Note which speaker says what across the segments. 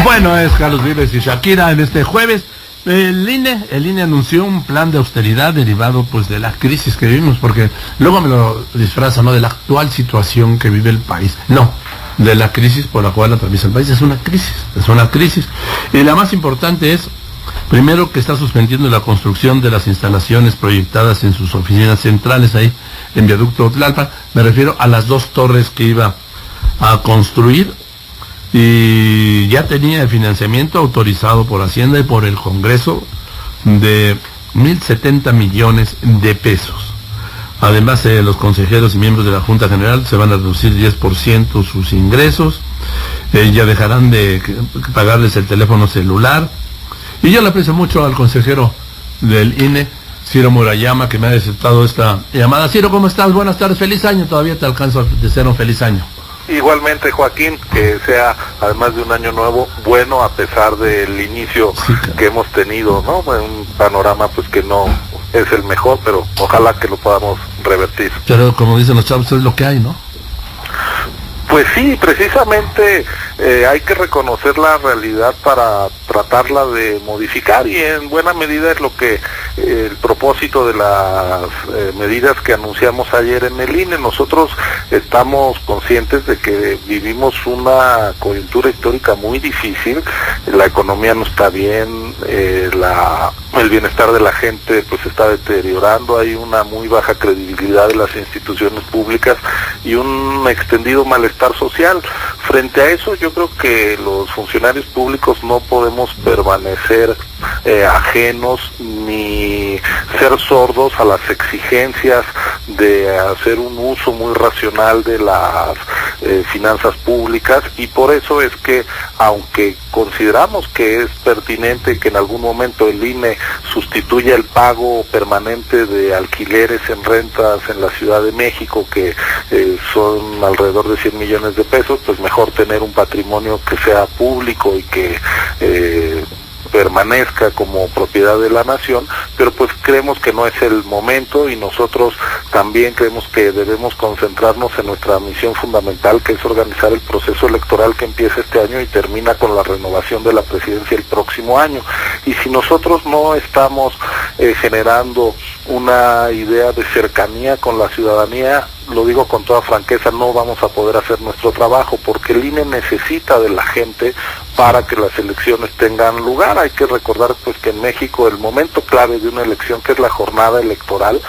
Speaker 1: Bueno, es Carlos Vives y Shakira en este jueves. El INE anunció un plan de austeridad derivado pues de la crisis que vivimos, porque luego me lo disfraza, ¿no? De la actual situación que vive el país. No, de la crisis por la cual atraviesa el país. Es una crisis. Y la más importante es, primero, que está suspendiendo la construcción de las instalaciones proyectadas en sus oficinas centrales ahí en Viaducto Tlalpan. Me refiero a las 2 torres que iba a construir, y ya tenía el financiamiento autorizado por Hacienda y por el Congreso de 1,070 millones de pesos. Además, los consejeros y miembros de la Junta General se van a reducir 10% sus ingresos, ya dejarán de pagarles el teléfono celular. Y yo le aprecio mucho al consejero del INE, Ciro Murayama, que me ha aceptado esta llamada. Ciro, ¿cómo estás? Buenas tardes, feliz año. Todavía te alcanzo a desear un feliz año.
Speaker 2: Igualmente, Joaquín, que sea, además de un año nuevo, bueno a pesar del inicio que hemos tenido, ¿no? Un panorama pues que no es el mejor, pero ojalá que lo podamos revertir.
Speaker 1: Pero como dicen los chavos, es lo que hay, ¿no?
Speaker 2: Pues sí, precisamente hay que reconocer la realidad para tratarla de modificar, y en buena medida es lo que el propósito de las medidas que anunciamos ayer en el INE. Nosotros estamos conscientes de que vivimos una coyuntura histórica muy difícil, la economía no está bien, el bienestar de la gente pues está deteriorando, hay una muy baja credibilidad de las instituciones públicas y un extendido malestar social. Frente a eso, yo creo que los funcionarios públicos no podemos permanecer ajenos ni ser sordos a las exigencias de hacer un uso muy racional de las finanzas públicas, y por eso es que, aunque consideramos que es pertinente que en algún momento el INE sustituya el pago permanente de alquileres en rentas en la Ciudad de México, que son alrededor de 100 millones de pesos, pues mejor tener un patrimonio que sea público y que permanezca como propiedad de la nación, pero pues creemos que no es el momento, y nosotros también creemos que debemos concentrarnos en nuestra misión fundamental, que es organizar el proceso electoral que empieza este año y termina con la renovación de la presidencia el próximo año. Y si nosotros no estamos generando una idea de cercanía con la ciudadanía, lo digo con toda franqueza, no vamos a poder hacer nuestro trabajo, porque el INE necesita de la gente para que las elecciones tengan lugar. Hay que recordar pues que en México el momento clave de una elección, que es la jornada electoral,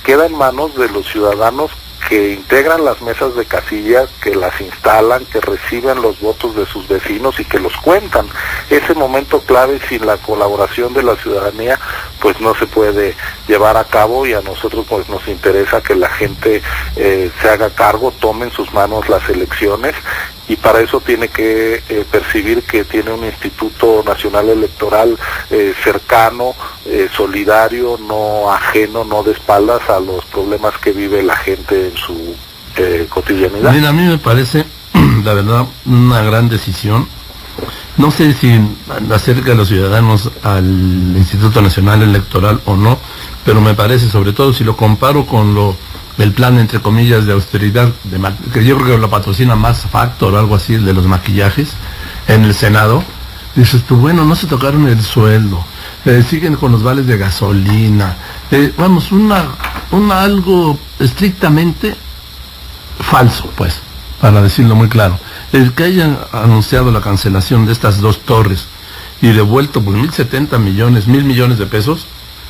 Speaker 2: queda en manos de los ciudadanos que integran las mesas de casilla, que las instalan, que reciben los votos de sus vecinos y que los cuentan. Ese momento clave, sin la colaboración de la ciudadanía, pues no se puede llevar a cabo, y a nosotros pues nos interesa que la gente se haga cargo, tome en sus manos las elecciones, y para eso tiene que percibir que tiene un Instituto Nacional Electoral cercano, solidario, no ajeno, no de espaldas a los problemas que vive la gente en su cotidianidad.
Speaker 1: Mira, a mí me parece, la verdad, una gran decisión. No sé si acerca a los ciudadanos al Instituto Nacional Electoral o no, pero me parece, sobre todo si lo comparo con el plan, entre comillas, de austeridad, que yo creo que lo patrocina Mass Factor o algo así, el de los maquillajes, en el Senado. Dices tú, bueno, no se tocaron el sueldo, siguen con los vales de gasolina, vamos, algo estrictamente falso, pues, para decirlo muy claro. El que hayan anunciado la cancelación de estas 2 torres y devuelto pues 1,070 millones, 1,000 millones de pesos,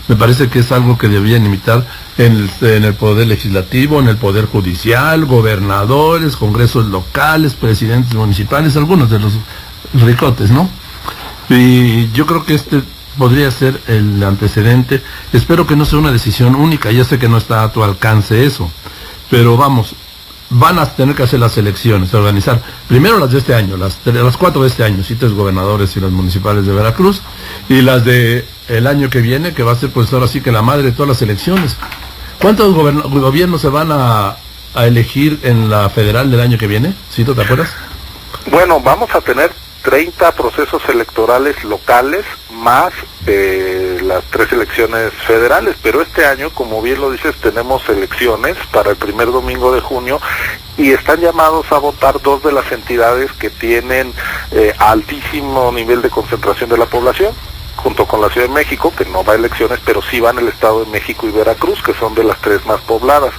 Speaker 1: me parece que es algo que debían imitar en el Poder Legislativo, en el Poder Judicial, gobernadores, congresos locales, presidentes municipales, algunos de los ricotes, ¿no? Y yo creo que este podría ser el antecedente. Espero que no sea una decisión única, ya sé que no está a tu alcance eso, pero vamos, van a tener que hacer las elecciones, organizar primero las de este año, las 4 de este año, 7 gobernadores y las municipales de Veracruz, y las de el año que viene, que va a ser pues ahora sí que la madre de todas las elecciones. ¿Cuántos gobiernos se van a elegir en la federal del año que viene? ¿Cito, te acuerdas?
Speaker 2: Bueno, vamos a tener 30 procesos electorales locales, más las 3 elecciones federales, pero este año, como bien lo dices, tenemos elecciones para el primer domingo de junio y están llamados a votar 2 de las entidades que tienen altísimo nivel de concentración de la población, junto con la Ciudad de México, que no va a elecciones, pero sí van el Estado de México y Veracruz, que son de las 3 más pobladas.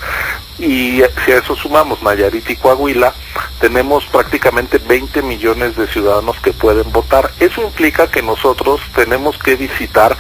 Speaker 2: Y si a eso sumamos Nayarit y Coahuila, tenemos prácticamente 20 millones de ciudadanos que pueden votar. Eso implica que nosotros tenemos que visitar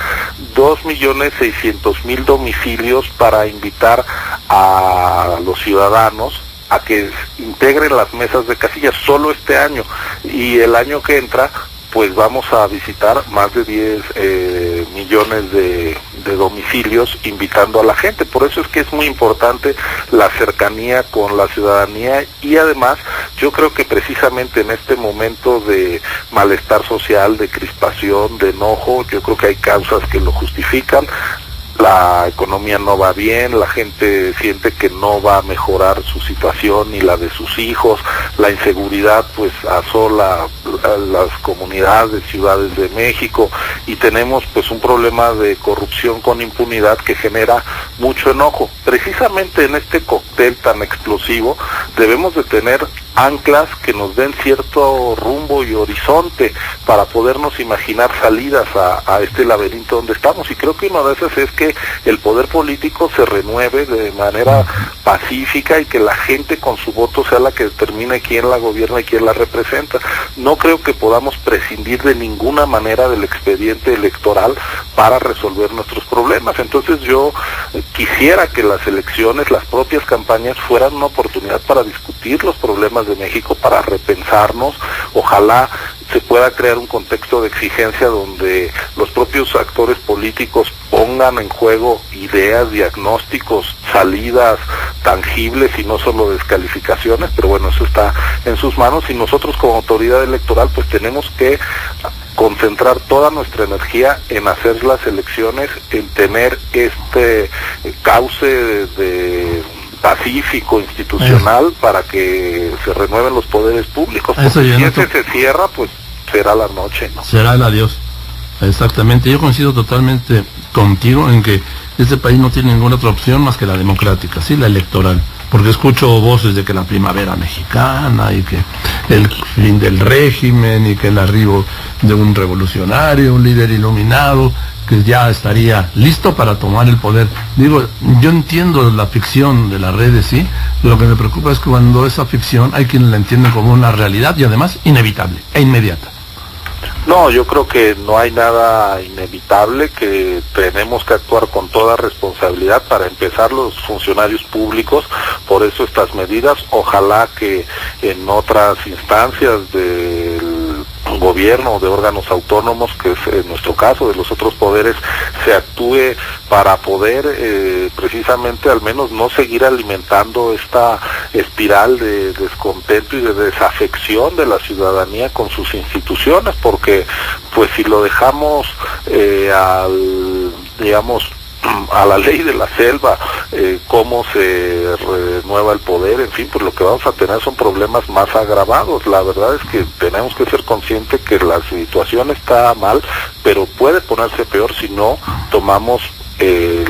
Speaker 2: 2.600.000 domicilios para invitar a los ciudadanos a que integren las mesas de casilla solo este año, y el año que entra pues vamos a visitar más de 10 millones de domicilios invitando a la gente. Por eso es que es muy importante la cercanía con la ciudadanía, y además yo creo que precisamente en este momento de malestar social, de crispación, de enojo, yo creo que hay causas que lo justifican. La economía no va bien, la gente siente que no va a mejorar su situación ni la de sus hijos, la inseguridad pues asola a las comunidades, ciudades de México, y tenemos pues un problema de corrupción con impunidad que genera mucho enojo. Precisamente en este cóctel tan explosivo debemos de tener anclas que nos den cierto rumbo y horizonte para podernos imaginar salidas a este laberinto donde estamos, y creo que una de esas es que el poder político se renueve de manera pacífica y que la gente con su voto sea la que determine quién la gobierna y quién la representa. No creo que podamos prescindir de ninguna manera del expediente electoral para resolver nuestros problemas. Entonces yo quisiera que las elecciones, las propias campañas fueran una oportunidad para discutir los problemas de México, para repensarnos. Ojalá se pueda crear un contexto de exigencia donde los propios actores políticos pongan en juego ideas, diagnósticos, salidas tangibles y no solo descalificaciones, pero bueno, eso está en sus manos, y nosotros como autoridad electoral pues tenemos que concentrar toda nuestra energía en hacer las elecciones, en tener este cauce de pacífico, institucional, para que se renueven los poderes públicos, porque si ese se cierra, pues será la noche, ¿no?
Speaker 1: Será el adiós. Exactamente, yo coincido totalmente contigo en que este país no tiene ninguna otra opción más que la democrática, sí, la electoral, porque escucho voces de que la primavera mexicana y que el fin del régimen y que el arribo de un revolucionario, un líder iluminado que ya estaría listo para tomar el poder. Digo, yo entiendo la ficción de las redes, sí, lo que me preocupa es que cuando esa ficción hay quienes la entienden como una realidad y además inevitable e inmediata.
Speaker 2: No, yo creo que no hay nada inevitable, que tenemos que actuar con toda responsabilidad, para empezar los funcionarios públicos, por eso estas medidas. Ojalá que en otras instancias del gobierno o de órganos autónomos, que es en nuestro caso, de los otros poderes, se actúe para poder precisamente al menos no seguir alimentando esta espiral de descontento y de desafección de la ciudadanía con sus instituciones, porque pues si lo dejamos a la ley de la selva, cómo se renueva el poder, en fin, pues lo que vamos a tener son problemas más agravados. La verdad es que tenemos que ser conscientes que la situación está mal, pero puede ponerse peor si no tomamos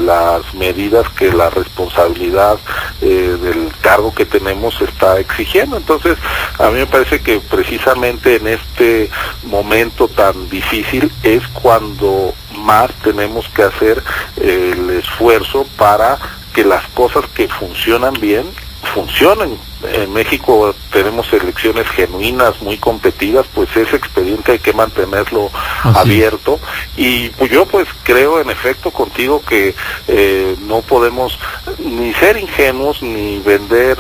Speaker 2: las medidas que la responsabilidad del cargo que tenemos está exigiendo. Entonces, a mí me parece que precisamente en este momento tan difícil es cuando más tenemos que hacer el esfuerzo para que las cosas que funcionan bien funcionen. En México tenemos elecciones genuinas, muy competidas, pues ese expediente hay que mantenerlo abierto, y pues yo pues creo en efecto contigo que no podemos ni ser ingenuos, ni vender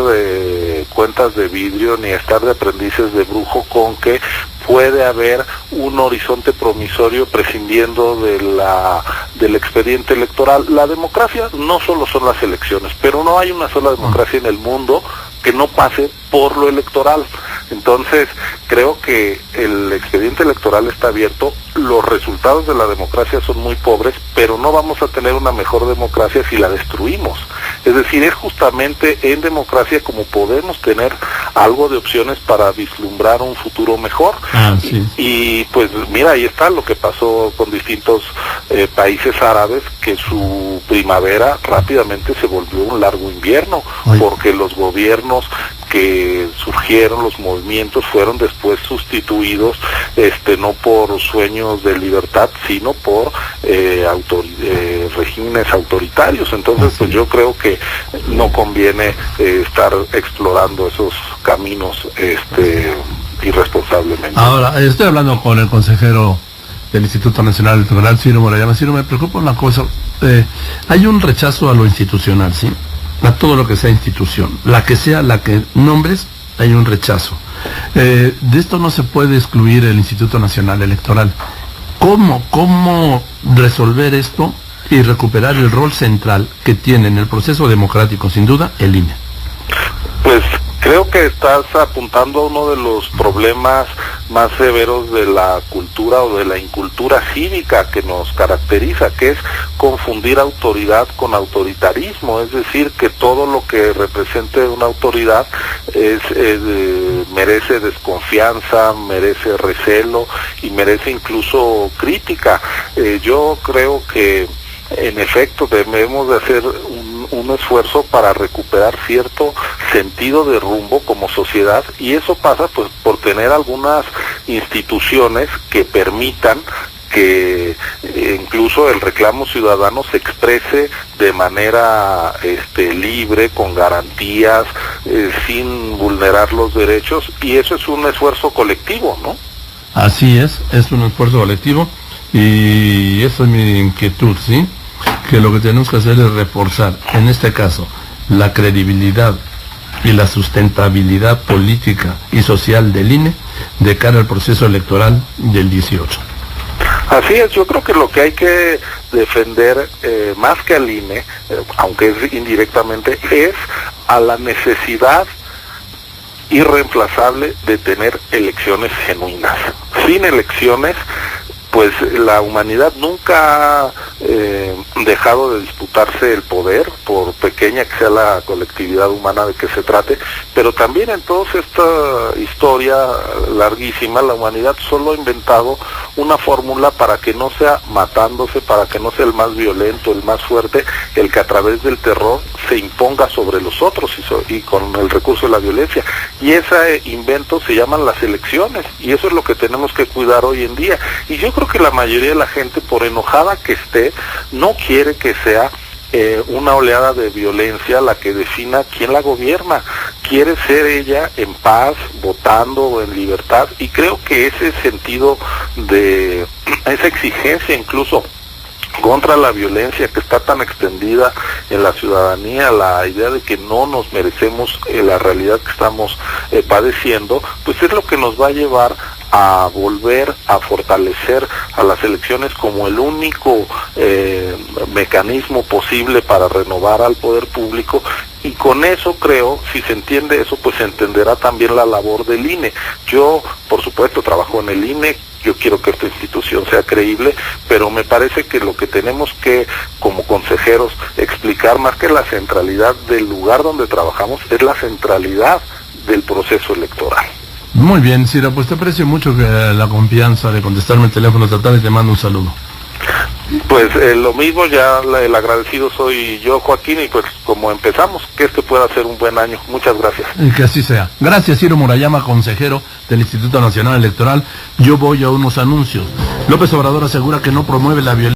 Speaker 2: cuentas de vidrio, ni estar de aprendices de brujo con que puede haber un horizonte promisorio prescindiendo del expediente electoral. La democracia no solo son las elecciones, pero no hay una sola democracia en el mundo que no pase por lo electoral. Entonces, creo que el expediente electoral está abierto, los resultados de la democracia son muy pobres, pero no vamos a tener una mejor democracia si la destruimos. Es decir, es justamente en democracia como podemos tener algo de opciones para vislumbrar un futuro mejor.
Speaker 1: Sí.
Speaker 2: Y pues mira, ahí está lo que pasó con distintos países árabes, que su primavera rápidamente se volvió un largo invierno, porque los gobiernos que surgieron, los movimientos fueron después sustituidos no por sueños de libertad, sino por regímenes autoritarios. Entonces pues yo creo que no conviene estar explorando esos caminos irresponsablemente.
Speaker 1: Ahora, estoy hablando con el consejero del Instituto Nacional Electoral, Ciro Murayama. Ciro, me preocupa una cosa, hay un rechazo a lo institucional, ¿sí? A todo lo que sea institución, la que sea, la que nombres, hay un rechazo. De esto no se puede excluir el Instituto Nacional Electoral. ¿Cómo resolver esto y recuperar el rol central que tiene en el proceso democrático, sin duda, el INE?
Speaker 2: Pues creo que estás apuntando a uno de los problemas más severos de la cultura o de la incultura cívica que nos caracteriza, que es confundir autoridad con autoritarismo. Es decir, que todo lo que represente una autoridad merece desconfianza, merece recelo y merece incluso crítica. Yo creo que en efecto debemos de hacer un esfuerzo para recuperar cierto sentido de rumbo como sociedad, y eso pasa pues por tener algunas instituciones que permitan que incluso el reclamo ciudadano se exprese de manera libre, con garantías, sin vulnerar los derechos, y eso es un esfuerzo colectivo, ¿no?
Speaker 1: Así es un esfuerzo colectivo, y esa es mi inquietud, ¿sí? Que lo que tenemos que hacer es reforzar, en este caso, la credibilidad y la sustentabilidad política y social del INE de cara al proceso electoral del 18.
Speaker 2: Así es, yo creo que lo que hay que defender, más que al INE, aunque es indirectamente, es a la necesidad irreemplazable de tener elecciones genuinas. Sin elecciones, pues la humanidad nunca ha dejado de disputarse el poder, por pequeña que sea la colectividad humana de que se trate, pero también en toda esta historia larguísima, la humanidad solo ha inventado una fórmula para que no sea matándose, para que no sea el más violento, el más fuerte, el que a través del terror se imponga sobre los otros y con el recurso de la violencia. Y ese invento se llaman las elecciones, y eso es lo que tenemos que cuidar hoy en día. Y yo creo que la mayoría de la gente, por enojada que esté, no quiere que sea una oleada de violencia la que defina quién la gobierna. Quiere ser ella en paz, votando en libertad, y creo que ese sentido de esa exigencia incluso contra la violencia que está tan extendida en la ciudadanía, la idea de que no nos merecemos la realidad que estamos padeciendo, pues es lo que nos va a llevar a volver a fortalecer a las elecciones como el único mecanismo posible para renovar al poder público. Y con eso creo, si se entiende eso, pues se entenderá también la labor del INE. Yo, por supuesto, trabajo en el INE, yo quiero que esta institución sea creíble, pero me parece que lo que tenemos que, como consejeros, explicar más que la centralidad del lugar donde trabajamos, es la centralidad del proceso electoral.
Speaker 1: Muy bien, Ciro, pues te aprecio mucho que la confianza de contestarme el teléfono estatal y te mando un saludo.
Speaker 2: Pues lo mismo, ya el agradecido soy yo, Joaquín, y pues como empezamos, que pueda ser un buen año. Muchas gracias.
Speaker 1: Y que así sea. Gracias, Ciro Murayama, consejero del Instituto Nacional Electoral. Yo voy a unos anuncios. López Obrador asegura que no promueve la violencia.